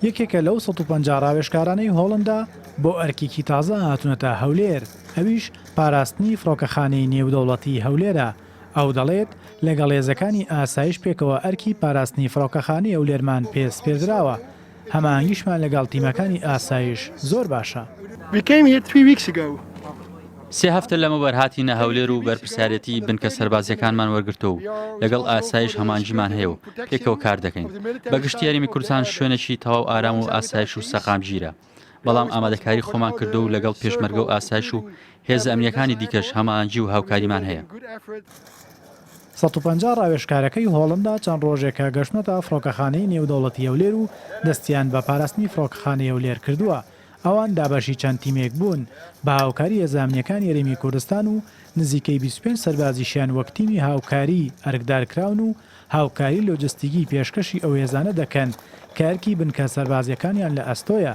یەکێکە لەو 150 ڕاوێژکارانەی هۆڵندا بۆ ئەرکێکی تازە هاتوونەتە هەولێر، ئەویش پاراستنی فڕۆکەخانەی نێودەوڵەتی هەولێرە. ئەو دەڵێت لەگەڵ هێزەکانی ئاسایش پێکەوە ئەرکی پاراستنی فڕۆکەخانەی هەولێرمان پێدراوە. هەماهنگیشمان لەگەڵ تیمەکانی ئاسایش زۆر باشە. سێ هەفتە لەمەوبەر هاتینە هەولێر و بەرپرسیارەتی بنکە سەربازیەکانمان وەرگرتو و لەگەڵ ئاسایش هەمانجیمان هەیە و پێکەوە کار دەکەین. بەگشتی یاریمی کوردستان شوێنێکی تەواو ئارام و ئاسایش و سەقامگیرە. بەڵام ئامادەکاری خۆمان کردو و لەگەڵ پێشمەرگە و ئاسایش و هێز ئەمنیەکانی دیکەش هەمانجی و هاوکاریمان هەیە. 150 ڕاوێژکارەکەی هۆڵندا چەند ڕۆژێکە گەشتنەتە فڕۆکەخانەی نێودەوڵەتی هەولێر و دەستیان بە پاراستنی فڕۆکەخانەی هەولێر کردووە. ئەوان دابەشی چەند تیمێک بوون بە هاوکاری هێزانامنیەکانی هەرێمی کوردستان و نزیکەی 25 سەربازیشیان وەک تیمی هاوکاری ئەرکدارکراون و هاوکاری لۆجستیکی پێشکەشی ئەو هێزانە دەکەن کە ئەرکی بنکە سەربازیەکانیان لە ئەستۆیە.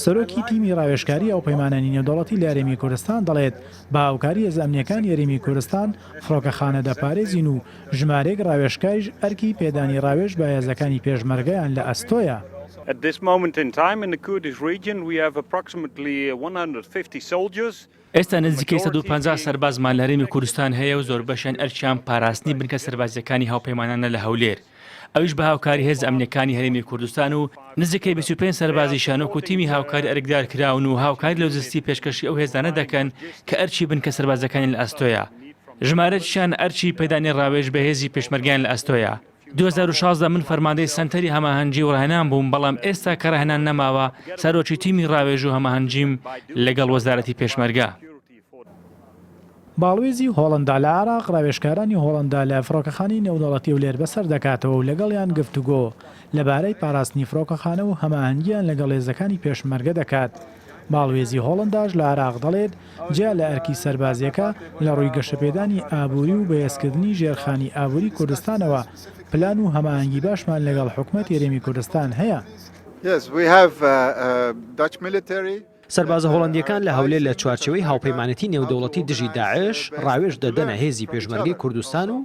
سەرۆکی تیمی ڕاوێژکاری ئەو پەیمانانی نێودەوڵەتی لە هەرێمی کوردستان دەڵێت بە هاوکاری هێزانامنیەکانی هەرێمی کوردستان فڕۆکەخانە دەپارێزین و ژمارەیەک ڕاوێژکاریش ئەرکی پێدانی ڕاوێژ بە هێزەکانی پێشمەرگەیان لە ئەستۆیە. At this moment in time in the Kurdish region we have approximately 150 soldiers. ئێستا نزیکەی 150 سەربازمان لە هەرێمی کوردستان هەیە و زۆر بەشیان ئەرچیان پاراستنی بنکە سەربازیەکانی هاوپەیمانانە لە هەولێر. ئەویش بە هاوکاری هێز ئەمنیەکانی هەرێمی کوردستان و نزیکەی 25 سەربازیشان و تیمی هاوکاری ئەرکدار کراون و هاوکاری لۆجستی پێشکەشی ئەو هێزانە دەکەن کە ئەرچی بنکە سەربازەکانی لە ئەستۆیە. ژمارەشیان ئەرچی پەیدانی ڕاوێژ بە هێزی پێشمەرگیان لە ئەستۆیە. 2016 من فەرماندەی سەنتەری هەماهەنگی و ڕاهێنان بووم، بەڵام ئێستا کە ڕاهێنان نەماوە سەرۆکی تیمی ڕاوێژ و هەماهەنگیم لەگەڵ وەزارەتی پێشمەرگە. باڵوێزی هۆڵندا لە عێراق ڕاوێژکارانی هۆڵندا لە فڕۆکەخانەی نێودەوڵەتی هەولێر بەسەر دەکاتەوە و لەگەڵیان گفتوگۆ لەبارەی پاراستنی فڕۆکەخانە و هەماهەنگیان لەگەڵ هێزەکانی پێشمەرگە دەکات. باڵوێزی هۆڵنداش لە عێراق دەڵێت جیا لە ئەرکی سەربازیەکە لە ڕووی گەشەپێدانی ئابووری و بەهێزکردنی ژێرخانی ئابووری کوردستانەوە پلان و هەماهەنگی باشمان لەگەڵ حکوومەتی هەرێمی کوردستان هەیە. سەربازە هۆڵندیەکان لە هەولێر لە چوارچەوەی هاوپەیمانەتی نێودەوڵەتی دژی داعش ڕاوێژ دەدەنە هێزی پێشمەرگەی کوردستان و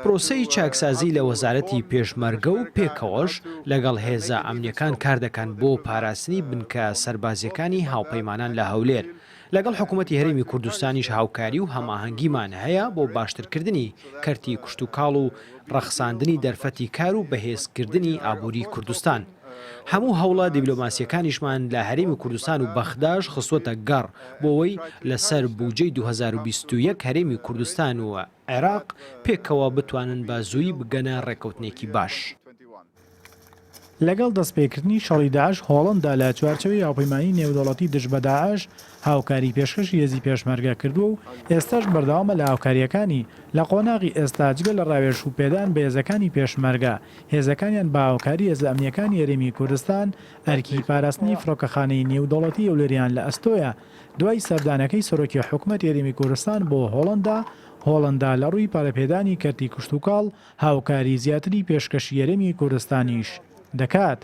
پرۆسەی چاکسازی لە وەزارەتی پێشمەرگە و پێکەوەش لەگەڵ هێزە ئەمنیەکان کار دەکەن بۆ پاراستنی بنکە سەربازیەکانی هاوپەیمانان لە هەولێر. لەگەڵ حکوومەتی هەرێمی کوردستانیش هاوکاری و هەماهەنگیمان هەیە بۆ باشترکردنی کەرتی کوشت و کاڵ و ڕەخساندنی دەرفەتی کار و بەهێزکردنی ئابووری کوردستان. هەموو هەوڵە دیبلۆماسیەکانیشمان لە هەرێمی کوردستان و بەخداش خستوەتە گەڕ بۆەوەی لەسەر بودجەی 2021 هەرێمی کوردستان و عێراق پێکەوە بتوانن بە زووی بگەنە ڕێکەوتنێکی باش. لەگەڵ دەستپێکردنی شەڕی داعش هۆڵندا لە چوارچەوەی هاوپەیمانی نێودەوڵەتی دژ بە داعش هاوکاری پێشکەشی هێزی پێشمەرگە کردووە و ئێستاش بەردەوامە لە هاوکاریەکانی لە قۆناغی ئێستا جگە لە ڕاوێژ و پێدان بە هێزەکانی پێشمەرگە هێزەکانیان بە هاوکاری هێزە ئەمنیەکانی هەرێمی کوردستان ئەرکی پاراستنی فڕۆکەخانەی نێودەوڵەتی هەولێریان لە ئەستۆیە دوای سەردانەکەی سەرۆکی حکوومەتی هەرێمی کوردستان بۆ هۆڵندا لە ڕووی پارەپێدانی کەرتی کوشت و کاڵ هاوکاری زیاتری پێشکەشی هەرێمی کوردستانیش دەکات.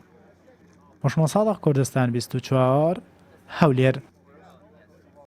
مشمە ساڵح کوردستان 24 هەولێر.